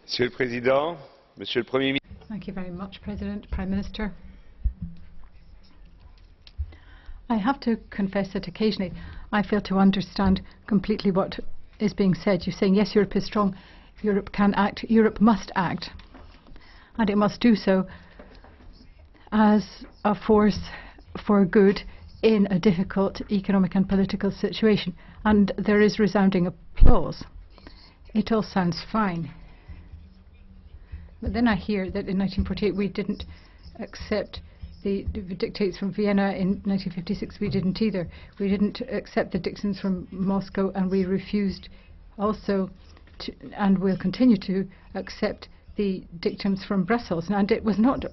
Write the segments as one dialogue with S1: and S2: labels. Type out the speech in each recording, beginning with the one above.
S1: Monsieur le Président, Monsieur le Premier ministre.
S2: Thank you very much, President, Prime Minister. I have to confess that occasionally I fail to understand completely what is being said. You're saying, yes, Europe is strong, Europe can act, Europe must act, and it must do so as a force for good in a difficult economic and political situation. And there is resounding applause. It all sounds fine. But then I hear that in 1948 we didn't accept the dictates from Vienna. In 1956 we didn't either. We didn't accept the dictates from Moscow, and we refused also to, and will continue to accept the dictums from Brussels. And it was not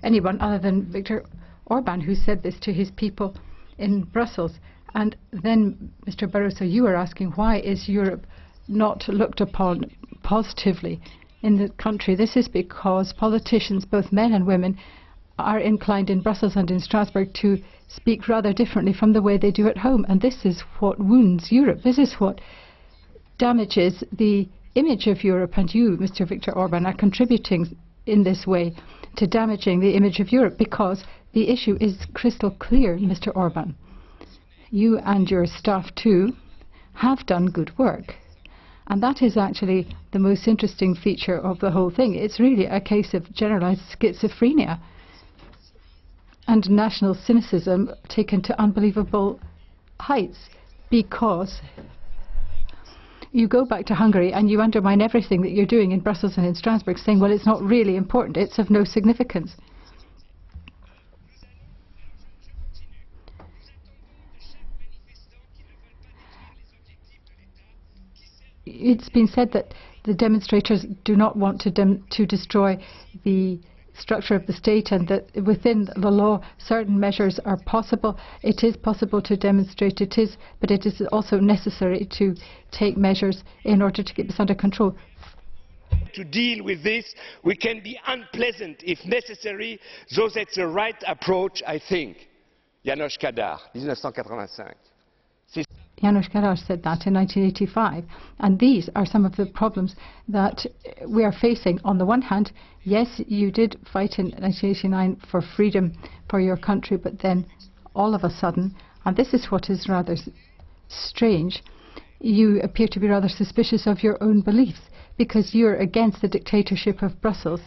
S2: anyone other than Viktor Orban who said this to his people in Brussels. And then, Mr Barroso, you are asking, why is Europe not looked upon positively in the country? This is because politicians, both men and women, are inclined in Brussels and in Strasbourg to speak rather differently from the way they do at home. And this is what wounds Europe. This is what damages the image of Europe. And you, Mr Viktor Orban, are contributing in this way to damaging the image of Europe, because the issue is crystal clear, Mr Orban. You and your staff too have done good work. And that is actually the most interesting feature of the whole thing. It's really a case of generalized schizophrenia and national cynicism taken to unbelievable heights, because you go back to Hungary and you undermine everything that you're doing in Brussels and in Strasbourg, saying, well, it's not really important, it's of no significance. It's been said that the demonstrators do not want to destroy the structure of the state, and that within the law certain measures are possible. It is possible to demonstrate, but it is also necessary to take measures in order to keep this under control.
S1: To deal with this, we can be unpleasant if necessary, though that's the right approach, I think. János Kadar, 1985.
S2: János Kadar said that in 1985, and these are some of the problems that we are facing. On the one hand, yes, you did fight in 1989 for freedom for your country, but then all of a sudden, and this is what is rather strange, you appear to be rather suspicious of your own beliefs, because you're against the dictatorship of Brussels.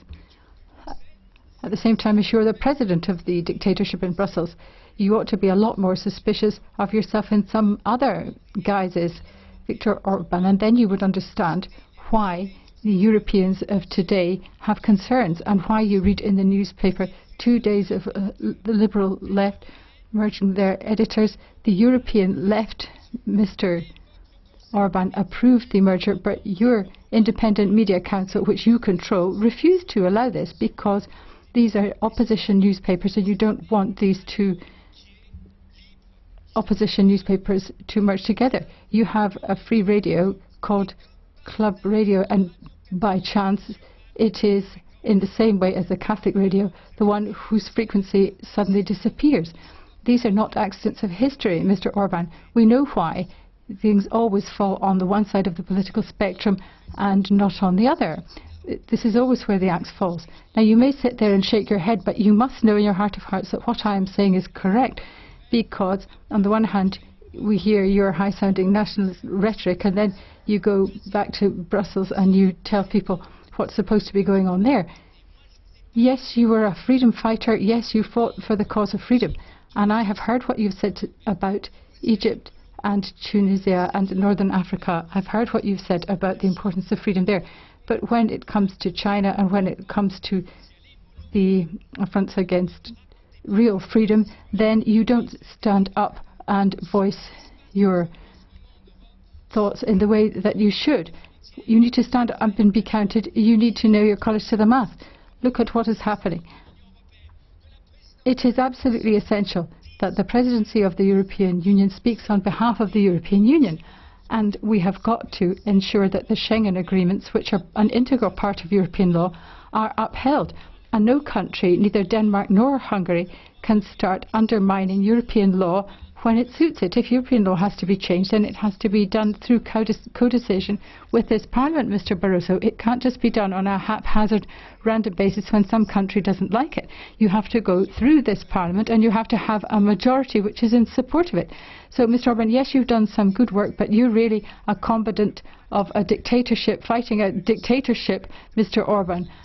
S2: At the same time as you're the president of the dictatorship in Brussels, you ought to be a lot more suspicious of yourself in some other guises, Viktor Orban, and then you would understand why the Europeans of today have concerns, and why you read in the newspaper 2 days of the liberal left merging their editors. The European left, Mr Orban, approved the merger, but your independent media council, which you control, refused to allow this, because these are opposition newspapers and you don't want these two opposition newspapers to merge together. You have a free radio called Club Radio, and by chance it is in the same way as the Catholic radio, the one whose frequency suddenly disappears. These are not accidents of history, Mr Orban. We know why things always fall on the one side of the political spectrum and not on the other. This is always where the axe falls. Now, you may sit there and shake your head, but you must know in your heart of hearts that what I am saying is correct, because on the one hand we hear your high-sounding nationalist rhetoric, and then you go back to Brussels and you tell people what's supposed to be going on there. Yes, you were a freedom fighter. Yes, you fought for the cause of freedom. And I have heard what you've said about Egypt and Tunisia and Northern Africa. I've heard what you've said about the importance of freedom there. But when it comes to China, and when it comes to the affronts against real freedom, then you don't stand up and voice your thoughts in the way that you should. You need to stand up and be counted. You need to know your colours to the mast. Look at what is happening. It is absolutely essential that the presidency of the European Union speaks on behalf of the European Union. And we have got to ensure that the Schengen agreements, which are an integral part of European law, are upheld. And no country, neither Denmark nor Hungary, can start undermining European law when it suits it. If European law has to be changed, then it has to be done through co-decision with this Parliament, Mr Barroso. It can't just be done on a haphazard, random basis when some country doesn't like it. You have to go through this Parliament and you have to have a majority which is in support of it. So, Mr Orban, yes, you've done some good work, but you're really a combatant of a dictatorship, fighting a dictatorship, Mr Orban.